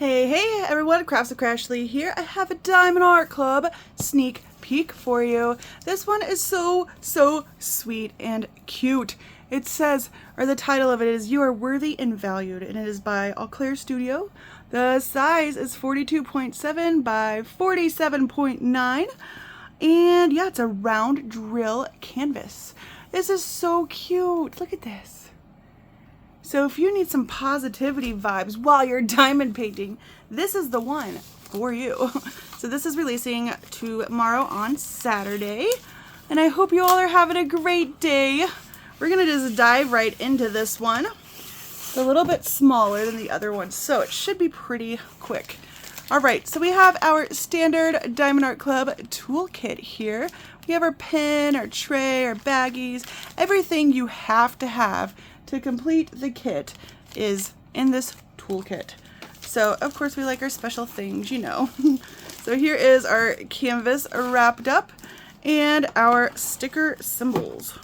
Hey everyone, Crafts of Crashly here. I have a Diamond Art Club sneak peek for you. This one is so sweet and cute. It says, or the title of it is, You Are Worthy and Valued, and it is by Auclair Studio. The size is 42.7 by 47.9, and yeah, it's a round drill canvas. This is so cute. Look at this. So if you need some positivity vibes while you're diamond painting, this is the one for you. So this is releasing tomorrow on Saturday, and I hope you all are having a great day. We're gonna just dive right into this one. It's a little bit smaller than the other one, so it should be pretty quick. All right, so we have our standard Diamond Art Club toolkit here. We have our pen, our tray, our baggies, everything you have to complete the kit is in this toolkit. So of course we like our special things, you know. So here is our canvas wrapped up and our sticker symbols.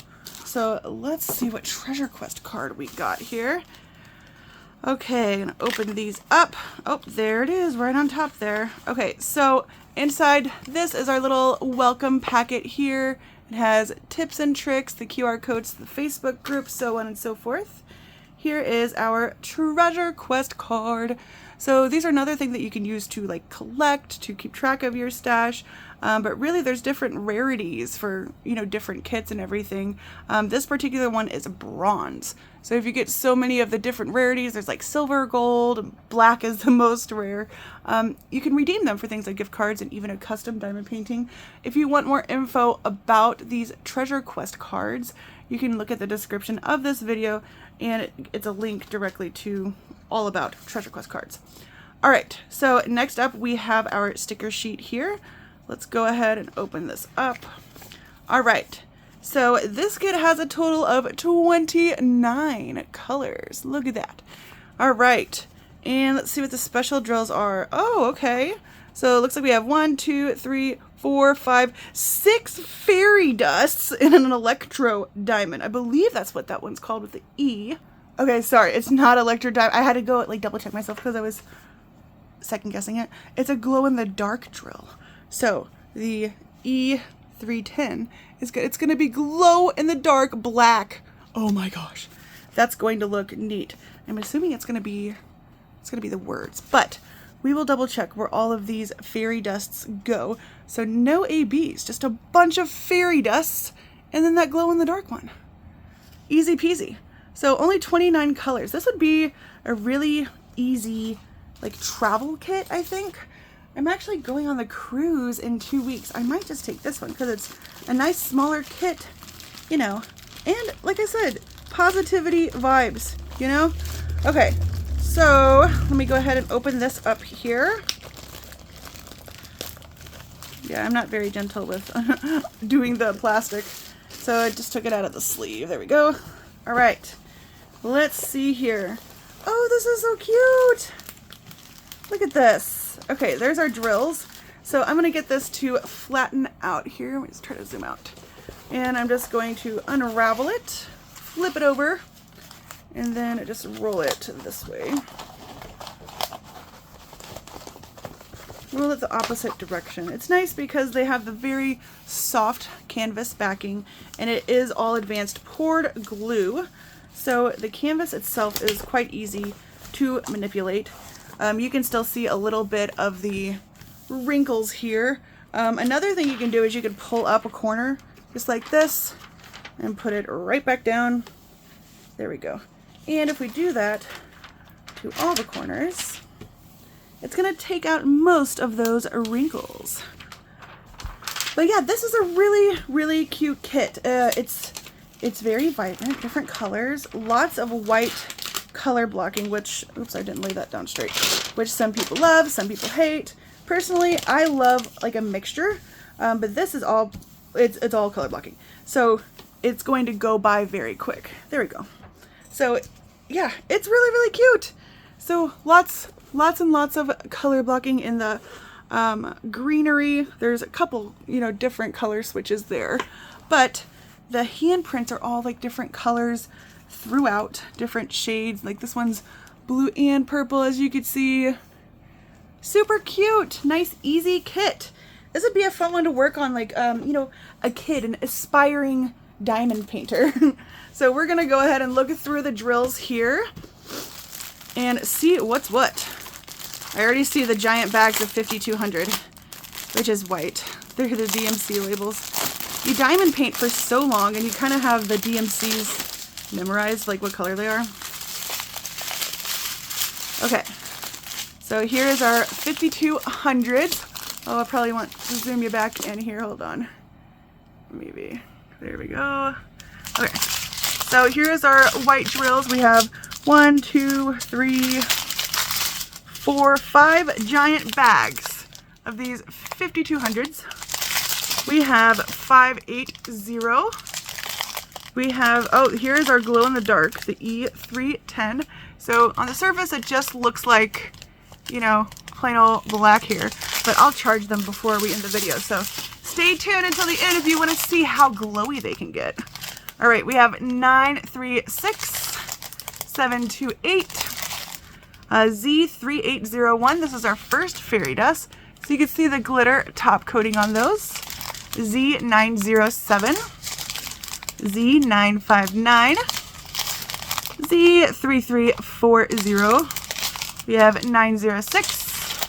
So let's see what treasure quest card we got here. Okay, I'm gonna open these up. Oh, there it is, right on top there. Okay, so inside this is our little welcome packet here. It has tips and tricks, the QR codes to the Facebook group, so on and so forth. Here is our treasure quest card. So these are another thing that you can use to like collect, to keep track of your stash. But really there's different rarities for, you know, different kits and everything. This particular one is bronze. So if you get so many of the different rarities, there's like silver, gold, black is the most rare. You can redeem them for things like gift cards and even a custom diamond painting. If you want more info about these treasure quest cards, you can look at the description of this video, and it's a link directly to all about treasure quest cards. All right, so next up we have our sticker sheet here. Let's go ahead and open this up. All right, so this kit has a total of 29 colors. Look at that. All right, and let's see what the special drills are. Oh, okay. So it looks like we have 1, 2, 3, 4, 5, 6 fairy dusts and an electro diamond. I believe that's what that one's called with the E. Okay, sorry, it's not electro diamond. I had to go like double check myself because I was second guessing it. It's a glow in the dark drill. So the E310 is good. It's going to be glow in the dark black. Oh my gosh, that's going to look neat. I'm assuming it's going to be the words, but we will double check where all of these fairy dusts go. So no ABs, just a bunch of fairy dusts, and then that glow in the dark one. Easy peasy. So only 29 colors. This would be a really easy like travel kit, I think. I'm actually going on the cruise in 2 weeks. I might just take this one because it's a nice smaller kit, you know, and like I said, positivity vibes, you know? Okay, so let me go ahead and open this up here. Yeah, I'm not very gentle with doing the plastic, so I just took it out of the sleeve. There we go. All right, let's see here. Oh, this is so cute. Look at this. Okay, there's our drills. So I'm gonna get this to flatten out here. Let me just try to zoom out. And I'm just going to unravel it, flip it over, and then just roll it this way. Roll it the opposite direction. It's nice because they have the very soft canvas backing, and it is all advanced poured glue. So the canvas itself is quite easy to manipulate. You can still see a little bit of the wrinkles here. Another thing you can do is you can pull up a corner just like this and put it right back down. There we go. And if we do that to all the corners, it's gonna take out most of those wrinkles. But yeah, this is a really cute kit. It's very vibrant, different colors, lots of white color blocking, which, oops, I didn't lay that down straight, which some people love, some people hate. Personally, I love like a mixture, but this is all, it's all color blocking. So it's going to go by very quick. There we go. So yeah, it's really cute. So lots and lots of color blocking in the greenery. There's a couple, you know, different color switches there, but the handprints are all like different colors throughout, different shades. Like this one's blue and purple, as you could see. Super cute, nice, easy kit. This would be a fun one to work on, like, you know, a kid, an aspiring diamond painter. So we're gonna go ahead and look through the drills here and see what's what. I already see the giant bags of 5200, which is white. They're the DMC labels. You diamond paint for so long and you kind of have the DMCs memorized, like what color they are. Okay, so here is our 5200s. Oh, I probably want to zoom you back in here. Hold on. Maybe. There we go. Okay, so here's our white drills. We have 1, 2, 3, 4, 5 giant bags of these 5200s. We have 580. We have, oh, here's our glow in the dark, the E310. So on the surface, it just looks like, you know, plain old black here, but I'll charge them before we end the video. So stay tuned until the end if you want to see how glowy they can get. All right, we have 936, 728, Z3801. This is our first fairy dust. So you can see the glitter top coating on those. Z907, Z959, Z3340. We have 906,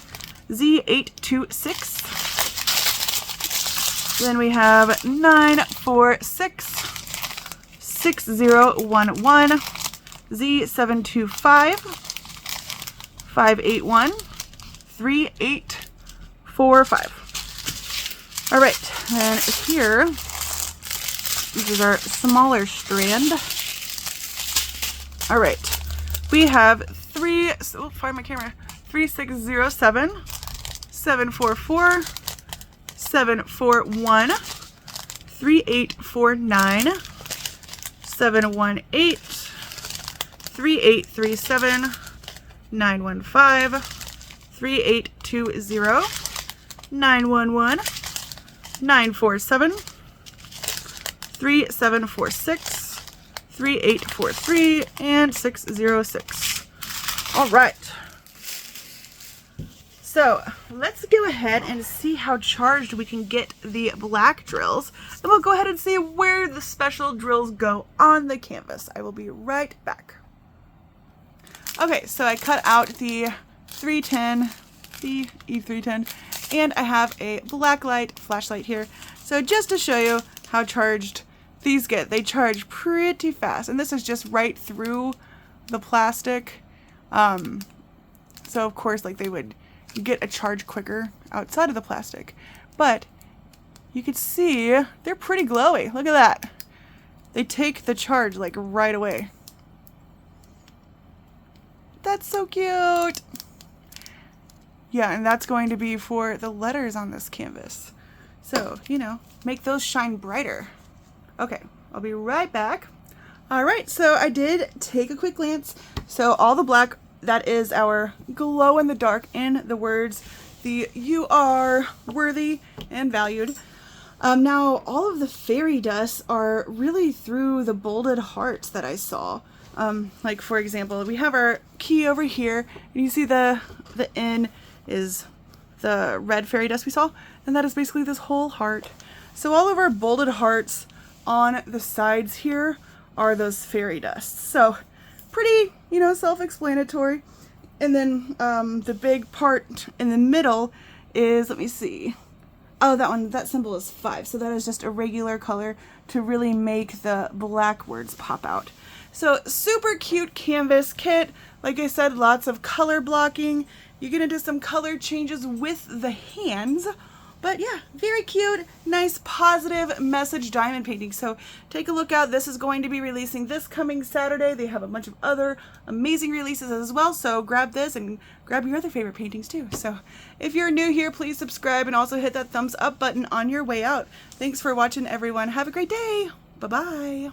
Z826. Then we have 946, 6011, Z725, 581, 3845. All right, and here, this is our smaller strand. All right, we have find my camera, 3607, 744, 741, 3849, 718, 3837, 915, 3820, 911, 947, 3746, 3843, and 606. All right. So let's go ahead and see how charged we can get the black drills. And we'll go ahead and see where the special drills go on the canvas. I will be right back. Okay, so I cut out the 310, the E310, and I have a black light flashlight here. So just to show you how charged these get, they charge pretty fast. And this is just right through the plastic. So of course, like you get a charge quicker outside of the plastic. But you can see they're pretty glowy. Look at that. They take the charge like right away. That's so cute. Yeah, and that's going to be for the letters on this canvas. So, you know, make those shine brighter. Okay, I'll be right back. All right, so I did take a quick glance. So all the black, that is our glow in the dark, in the words, the you are worthy and valued. Now, all of the fairy dusts are really through the bolded hearts that I saw. Like, for example, we have our key over here, and you see the N is the red fairy dust we saw, and that is basically this whole heart. So all of our bolded hearts on the sides here are those fairy dusts. So pretty, you know, self-explanatory. And then the big part in the middle is, let me see. Oh, that symbol is 5. So that is just a regular color to really make the black words pop out. So super cute canvas kit. Like I said, lots of color blocking. You get into some color changes with the hands. But yeah, very cute, nice, positive message diamond painting. So take a look out. This is going to be releasing this coming Saturday. They have a bunch of other amazing releases as well. So grab this and grab your other favorite paintings too. So if you're new here, please subscribe and also hit that thumbs up button on your way out. Thanks for watching, everyone. Have a great day. Bye-bye.